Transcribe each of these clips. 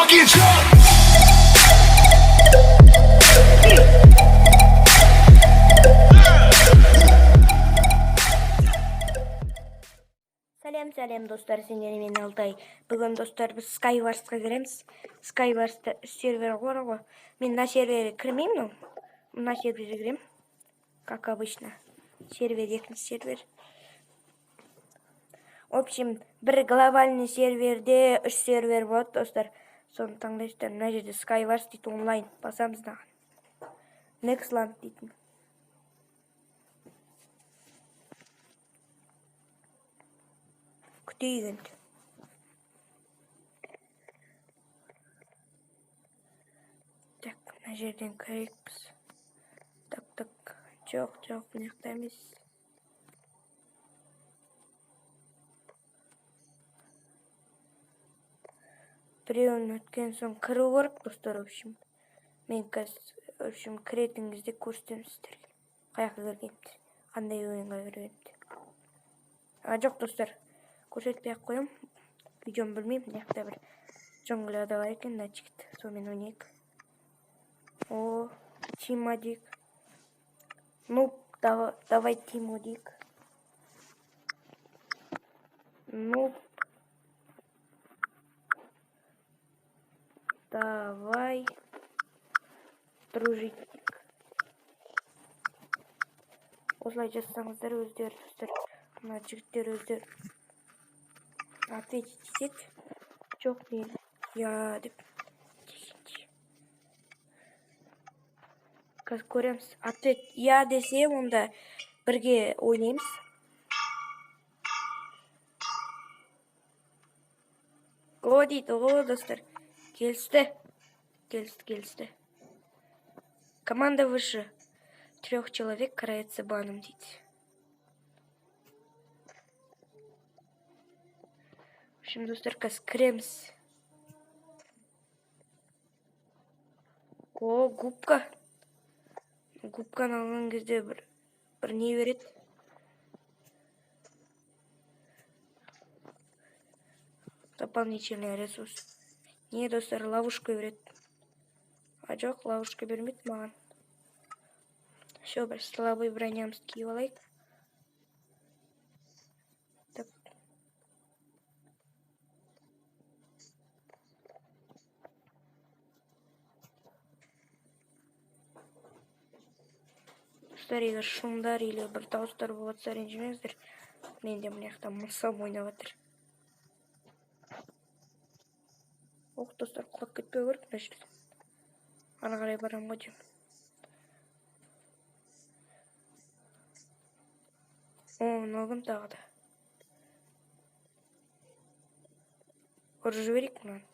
fucking truck. Сәлем достар, сендер мен Алтай. Бүгін достар біз Skywars'қа кіреміз. Skywars'та сервер бар ғой. Мен мына серверге кірмеймін, мына серверге кірем. Как обычно. Сервер, екінші сервер. В общем, бір глобальный серверде 3 сервер болады достар. Соны таңдайсыздар. Мына жерде Skywars дейді, онлайн. Басамыз да. Nextland дейді. Күтейік енді. Так, мына жерден кірейікпіз. Так. Жоқ, мына жақта емес. Біреуін өткен соң кіру керек достар, в общем. Мен қазір, кіретін кезде көрсетемін сіздерге. Қаяққа кіргенімді, қандай ойынға кіргенімді. Жоқ достар, көрсетпей-ақ қоям. Видеоны білмеймін, мына жақта бір джунглияда бар екен, мына жігіт. Сонымен ойнайық. О, Тимо дейік. Ну, давай Тимо дейік. Ну, давай дружить дейік. Осылай жазсаңыздар өздері достар. Мына жігіттер өздері ответить етеді. Жоқ дейді. Я деп. Қазір көреміз. Ответ я десе, онда бірге ойнаймыз. О дейді, о достар. Келісті. Команда выше 3 человек карается баном дейді. В общем, достар, қазір кіреміз. О, губка. Губканы алған кезде бір не береді. Дополнительный ресурс. Не, достар, ловушка береді. А жоқ, ловушка бермейді маған. Все, бір слабый бронямыз киіп алайық. Так. Достар, егер шумдар или бір дауыстар болатса ренжімеңіздер. Менде мына жақта мысым ойнап жатыр. Оқ, достар, құлап кетпеу керек мына жерден. Ары қарай барам ғой деймін. О, мынау кім тағы да. Ұрып жіберейік мұнан.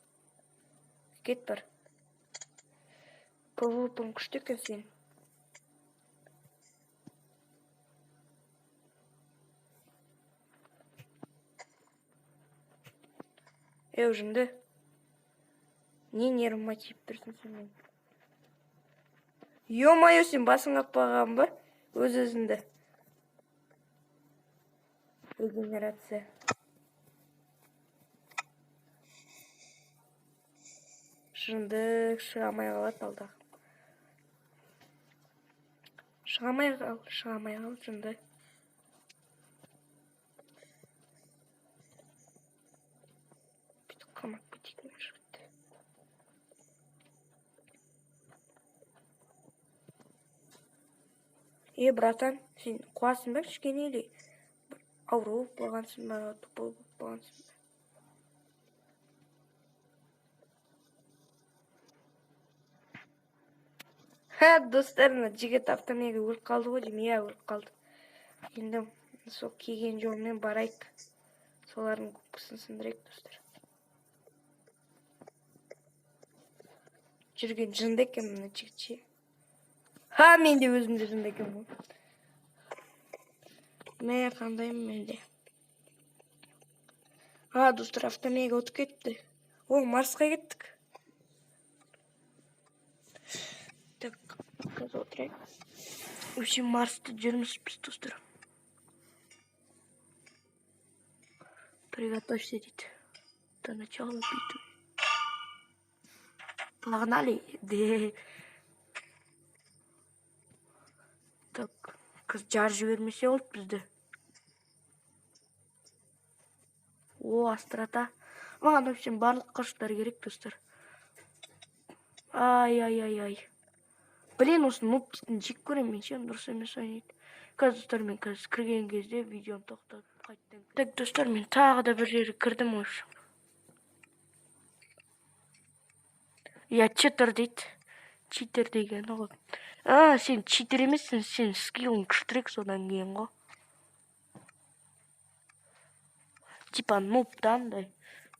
Кет бар. PvP-ң күшті екен сен. Өжінді. Не нервыма тиіп тұрсың сен? Ё-моё, сен басың қақпаған ба? Өз-өзіңді. Регенерация. Шынды шығамай қалады алда. Шығамай қал, шынды. Бүйтіп қамап кетейік жігітті. Братан, сен қуасың ба кішкене или ауру болғансың ба, тупой болғансың ба? Достар, мына жігіт автомега өліп қалды ғой деймін. Я өліп қалды. Енді сол келген жолмен барайық. Солардың көпкісін сындырайық, достар. Жүрген жынды екен мына жігітше. Ха, мен де өзімде жынды екен ғой. Мә, қандаймын менде. Достар, автомега өтіп кетті. О, Марсқа кеттік. Так, қазір отырайық. В общем, Марсты жүрмізбіз, достар. Приготовься, дейді. До начала битвы. Погнали. Так, кыз жарып жибермесе болот бизди. О, астрота. Маған вообще барлық қашықтар керек, достар. Ай. Блин, осы нубтитін жек көрем мен ше, дұрыс емес ойнайды. Қазір достар, мен қазір кірген кезде видеоны тоқтатып қайттым. Так, достар, мен тағы да бір жерге кірдім осы. Я читер дейді. Читер деген ғой. Сен читер емессің, сен скиллың күштірек содан кейін ғой. Типа нубта андай.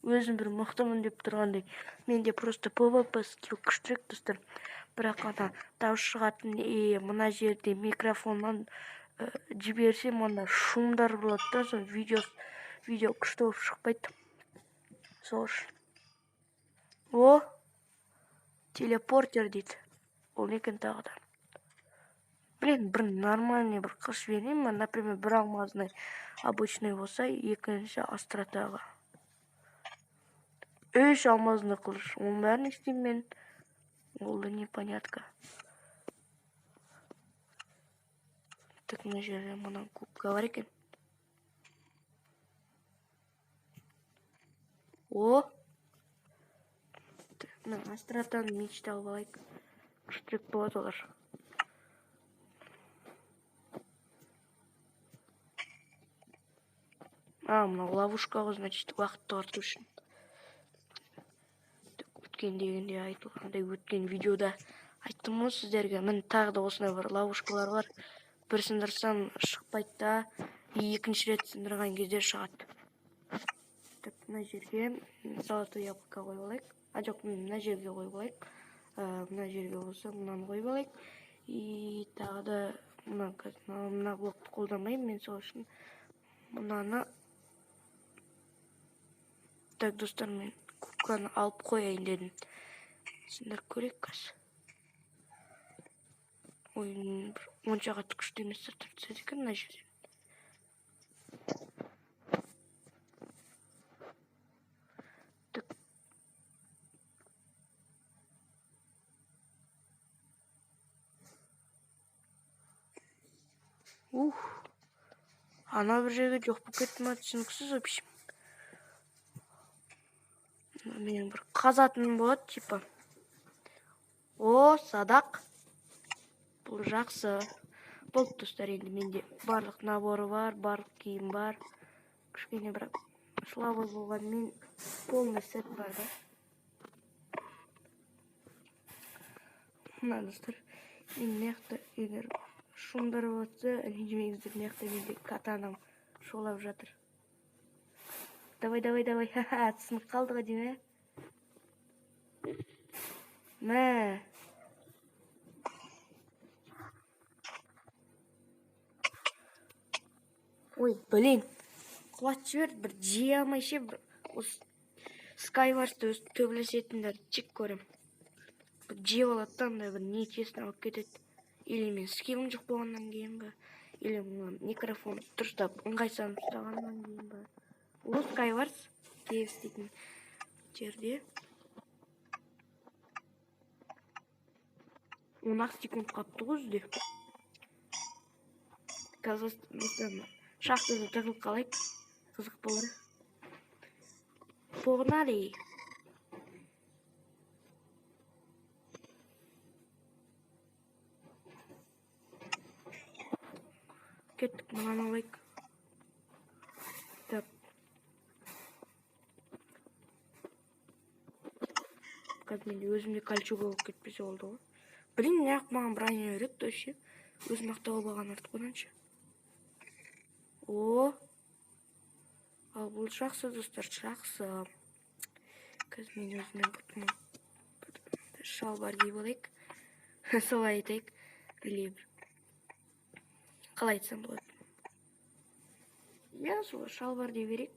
Өзім бір мықтымын деп тұрғандай. Менде просто PvP скилл күштірек, достар. Бірақ ана дауыс шығатын мына жерде микрофоннан жіберсем анда шумдар болады да, сол видео күшті болып шықпайды. Сол үшін. О, телепортер дейді. Ол некен тағы да. Блин, бір нормальный бір қыш берейін. Например, бір алмазный обычный болса, екінші астротаға. 3 алмазный қылыш. Оның бәрін істеймін мен. Ол да непонятка. Так, мына жерде мұнан кубка бар екен. О! Мен астротаны мечта алып алайық. Күштірек болады олар. Мына ловушка ғой, значит, уақыт тарту үшін. Өткен дегенде айтылғандай, өткен видеода айттым ғой сіздерге. Мен тағы да осындай бір ловушкалар бар. Бір сындырсам шықпайды да, екінші рет сындырған кезде шығады. Так, мына жерге золотой яблоко қойып алайық. Жоқ, мына жерге қойып алайық. Мына жерге болса, мынаны қойып алайық. И тағы да мына блокты қолданбаймын мен, сол үшін мынаны. Так, достар, мен кубканы алып қояйын дедім. Сендер көрейік қазір. Ойын онша қатты күшті емес тартса екен мына жерден. Ана бір жерге жоқ болып кетті ма, түсініксіз вообще. Менің бір қазатыным болады, типа. О, садақ. Бұл жақсы. Болды, достар, енді менде барлық наборы бар, барлық киім бар. Кішкене бірақ слабый болған мен полный сет бар да. Мына, достар, мен меқты егер шумдар болса, ренжімеңіздер, меқты менде катанам шолап жатыр. Давай. Ха-ха, түсініп қалды ғой дейме. Мә. Ой, блин. Құлат жібер, бір жей алмай ше, бір Skywars-ты өз төбелесетіндер чек көрем. Бір жей болады да, андай бір нечестно алып кетеді. Или мен скиллым жоқ болғаннан кейін ба, или микрофон дұрыстап ыңғайсам ұстағаннан кейін ба. Ол Skywars KFC дейтін жерде 10 секунд қапты ғой бізде. Қазір шахтада тығылып қалайық. Қызық болар. Погнали. Кеттік, мынаны алайық. Так. Қазір менде өзімде кольчуга болып кетпесе болды ғой. Блин, неғып маған броня үйретті вообще. Өз мақтауы баған артық оданшы. О. Ал бұл жақсы, достар, жақсы. Қазір мен өзіме шалбар киіп алайық. Солай айтайық. Қалай айтсам болады. Я сол шалбар дей берейік.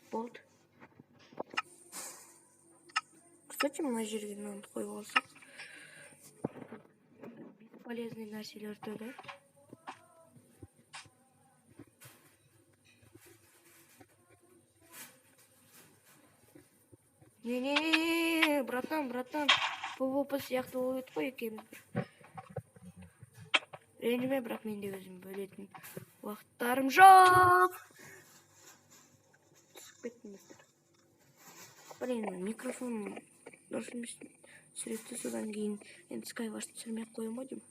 Болды. Кстати, мына жерге мынаны қойып алсақ. Полезный нәрселер да. Не, братан, ПВП сияқты болып еді ғой екеуміз бір. Ренжіме, бірақ мен де өзім бөлетін уақыттарым жоқ. Түсіп кеттіңіздер. Блин, микрофон дұрыс емес сөйлетті, содан кейін енді Skywars түсірмей қоямын ау деймін.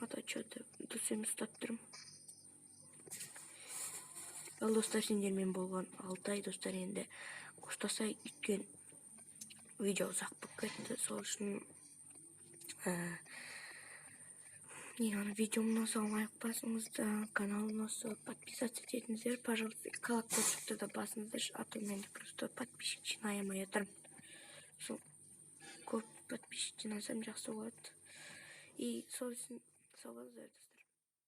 Ата что-то дұрыс емес ұстап тұрмын. Ал достар, сендермен болған 6 ай достар, енді қоштасай, өткен видео ұзақ болып кетті. Сол үшін видеомды лайк басыңыздар, каналыма подписаться етіңіздер, пожалуйста, колокольчикті да басыңыздар, а то мен просто подписчик жинай алмай жатырмын. Сол көп подписчик жинасам жақсы болады. И сол үшін сау болыңыздар.